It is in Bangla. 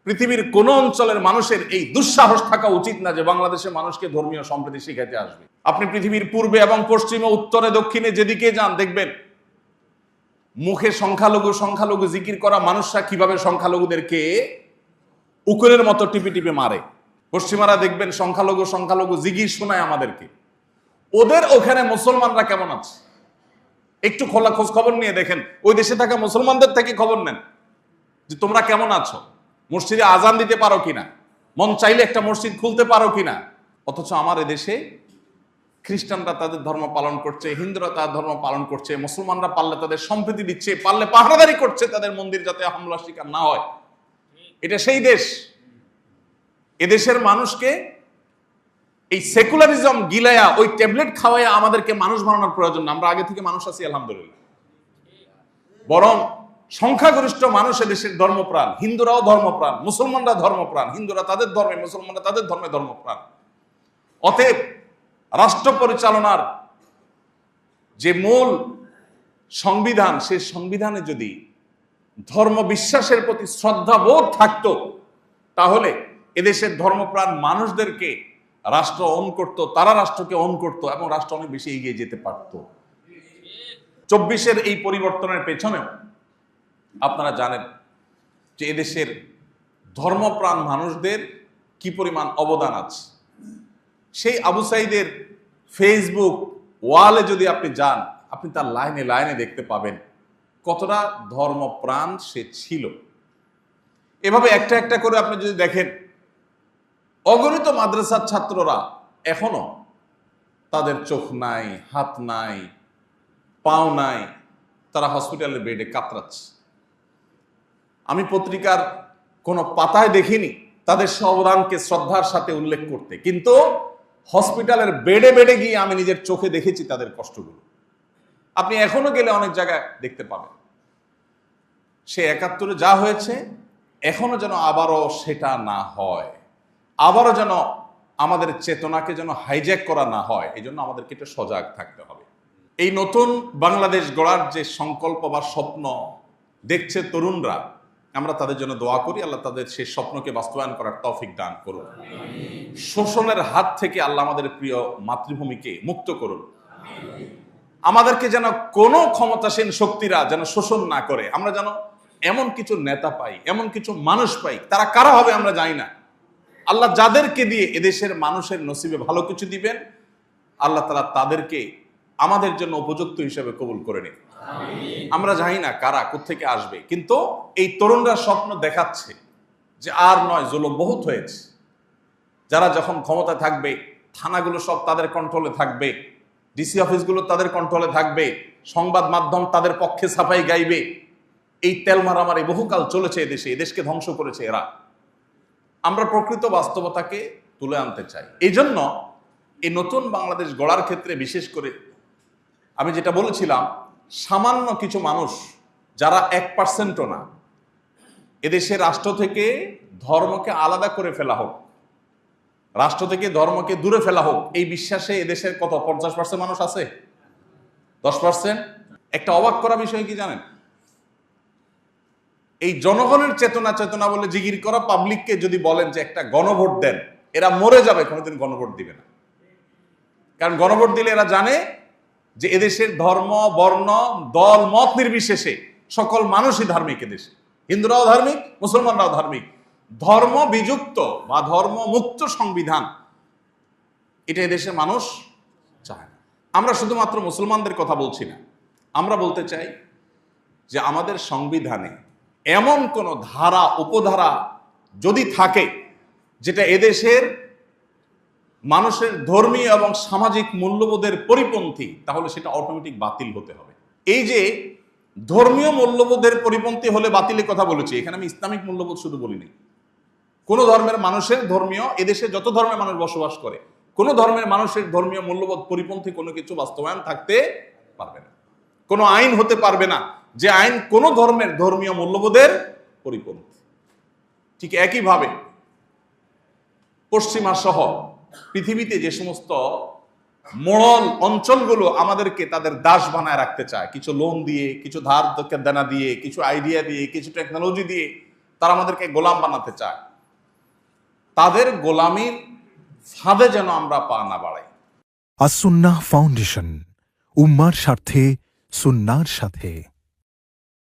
পৃথিবীর কোন অঞ্চলের মানুষের এই দুঃসাহস থাকা উচিত না যে বাংলাদেশের মানুষকে ধর্মীয় সম্প্রীতি শিখাতে আসবে। আপনি পৃথিবীর পূর্বে এবং পশ্চিমে, উত্তরে, দক্ষিণে যেদিকে যান দেখবেন মুখে সংখ্যালঘু সংখ্যালঘু জিকির করা মানুষরা কিভাবে সংখ্যালঘুদেরকে উকুনের মতো টিপে টিপে মারে। পশ্চিমারা দেখবেন সংখ্যালঘু সংখ্যালঘু জিকির শোনায় আমাদেরকে। ওদের ওখানে মুসলমানরা কেমন আছে একটু খোলা খোঁজ খবর নিয়ে দেখেন। ওই দেশে থাকা মুসলমানদের থেকে খবর নেন যে তোমরা কেমন আছো, মসজিদে আজান দিতে পারো কিনা, মন চাইলে একটা মসজিদ খুলতে পারো কিনা। অথচ আমার এদেশে খ্রিস্টানরা তাদের ধর্ম পালন করছে, হিন্দুরা তাদের ধর্ম পালন করছে, মুসলমানরা পারলে তাদের সম্প্রীতি দিচ্ছে, পারলে পাহারাদারি করছে তাদের মন্দির যাতে হামলার শিকার না হয়। এটা সেই দেশ। এদেশের মানুষকে এই সেকুলারিজম গিলায়া ওই ট্যাবলেট খাওয়াইয়া আমাদেরকে মানুষ বানানোর প্রয়োজন না। আমরা আগে থেকে মানুষ আছি আলহামদুলিল্লাহ। বরং সংখ্যাগরিষ্ঠ মানুষ এদেশের ধর্মপ্রাণ, হিন্দুরাও ধর্মপ্রাণ, মুসলমানরা ধর্মপ্রাণ, হিন্দুরা তাদের ধর্মে, মুসলমানরা তাদের ধর্মে ধর্মপ্রাণ। অতএব রাষ্ট্র পরিচালনার যে মূল সংবিধান, সেই সংবিধানে যদি ধর্ম বিশ্বাসের প্রতি শ্রদ্ধাবোধ থাকতো তাহলে এদেশের ধর্মপ্রাণ মানুষদেরকে রাষ্ট্র অন করত, তারা রাষ্ট্রকে অন করত এবং রাষ্ট্র অনেক বেশি এগিয়ে যেতে পারত। 24-এর এই পরিবর্তনের পেছনেও আপনারা জানেন যে এদেশের ধর্মপ্রাণ মানুষদের কি পরিমাণ অবদান আছে। সেই আবু সাইদের ফেসবুক ওয়ালে যদি আপনি যান, আপনি তার লাইনে লাইনে দেখতে পাবেন কতটা ধর্মপ্রাণ সে ছিল। এভাবে একটা একটা করে আপনি যদি দেখেন, অগণিত মাদ্রাসার ছাত্ররা এখনো তাদের চোখ নাই, হাত নাই, পাও নাই, তারা হসপিটালের বেডে কাতরাচ্ছে। আমি পত্রিকার কোনো পাতায় দেখিনি তাদের অবদানকে শ্রদ্ধার সাথে উল্লেখ করতে, কিন্তু হসপিটালের বেডে বেডে গিয়ে আমি নিজের চোখে দেখেছি তাদের কষ্টগুলো। আপনি এখনো গেলে অনেক জায়গায় দেখতে পাবেন। সে 71-এ যা হয়েছে এখনো যেন আবারও সেটা না হয়, আবারও যেন আমাদের চেতনাকে যেন হাইজ্যাক করা না হয়। এই জন্য আমাদেরকে একটু সজাগ থাকতে হবে। এই নতুন বাংলাদেশ গড়ার যে সংকল্প বা স্বপ্ন দেখছে তরুণরা, আমরা তাদের জন্য দোয়া করি, আল্লাহ তাদের সেই স্বপ্নকে বাস্তবায়ন করার তৌফিক দান করুন। শোষণের হাত থেকে আল্লাহ আমাদের প্রিয় মাতৃভূমিকে মুক্ত করুন। আমাদেরকে যেন কোনো ক্ষমতাসীন শক্তিরা যেন শোষণ না করে। আমরা যেন এমন কিছু নেতা পাই, এমন কিছু মানুষ পাই, তারা কারা হবে আমরা জানি না। আল্লাহ যাদেরকে দিয়ে এদেশের মানুষের নসিবে ভালো কিছু দিবেন, আল্লাহ তাআলা তাদেরকে আমাদের জন্য উপযুক্ত হিসেবে কবুল করে নিন। আমরা জানি না কারা কোত্থেকে আসবে, কিন্তু এই তরুণরা স্বপ্ন দেখাচ্ছে যে আর নয়, জুলুম বহুত হয়েছে। যারা যখন ক্ষমতায় থাকবে, থানাগুলো সব তাদের কন্ট্রোলে থাকবে, ডিসি অফিসগুলো তাদের কন্ট্রোলে থাকবে, সংবাদ মাধ্যম তাদের পক্ষে সাফাই গাইবে। এই তেল মারামারি বহুকাল চলেছে এদেশে, এদেশকে ধ্বংস করেছে এরা। আমরা প্রকৃত বাস্তবতাকে তুলে আনতে চাই। এই জন্য এই নতুন বাংলাদেশ গড়ার ক্ষেত্রে বিশেষ করে আমি যেটা বলেছিলাম, সামান্য কিছু মানুষ যারা 1%ও না, এদেশের রাষ্ট্র থেকে ধর্মকে আলাদা করে ফেলা হোক, রাষ্ট্র থেকে ধর্মকে দূরে ফেলা হোক, এই বিশ্বাসে এদেশের কত 50% মানুষ আছে, 10%। একটা অবাক করা বিষয় কি জানেন, এই জনগণের চেতনা বলে জিগির করা পাবলিককে যদি বলেন যে একটা গণভোট দেন, এরা মরে যাবে, কোনোদিন গণভোট দিবে না। কারণ গণভোট দিলে এরা জানে যে এদেশের ধর্ম, বর্ণ, দল, মত নির্বিশেষে সকল মানুষই ধার্মিক। এদেশে হিন্দুরাও ধার্মিক, মুসলমানরাও ধার্মিক। ধর্ম বিযুক্ত বা ধর্ম মুক্ত সংবিধান এটা এদেশের মানুষ চায় না। আমরা শুধুমাত্র মুসলমানদের কথা বলছি না, আমরা বলতে চাই যে আমাদের সংবিধানে এমন কোন ধারা, উপধারা যদি থাকে যেটা এদেশের মানুষের ধর্মীয় এবং সামাজিক মূল্যবোধের পরিপন্থী, তাহলে সেটা অটোমেটিক বাতিল হতে হবে। এই যে ধর্মীয় মূল্যবোধের পরিপন্থী হলে বাতিলের কথা বলেছি, এখানে আমি ইসলামিক মূল্যবোধ শুধু বলিনি। কোন ধর্মের মানুষের ধর্মীয়, এদেশে যত ধর্মের মানুষ বসবাস করে, কোন ধর্মের মানুষের ধর্মীয় মূল্যবোধ পরিপন্থী কোনো কিছু বাস্তবায়ন থাকতে পারবে না, কোনো আইন হতে পারবে না যে আইন কোন ধর্মের ধর্মীয় মূল্যবোধের পরিপন্থী। ঠিক একইভাবে পশ্চিমা সহ পৃথিবীতে যে সমস্ত মোড়ল অঞ্চলগুলো আমাদেরকে তাদের দাস বানায় রাখতে চায়, কিছু লোন দিয়ে, কিছু ধার দেনা দিয়ে, কিছু আইডিয়া দিয়ে, কিছু টেকনোলজি দিয়ে, তারা আমাদেরকে গোলাম বানাতে চায়। তাদের গোলামির ফাঁদে যেন আমরা পা না বাড়াই। আসুন্নাহ ফাউন্ডেশন, উম্মার স্বার্থে সুন্নাহর সাথে।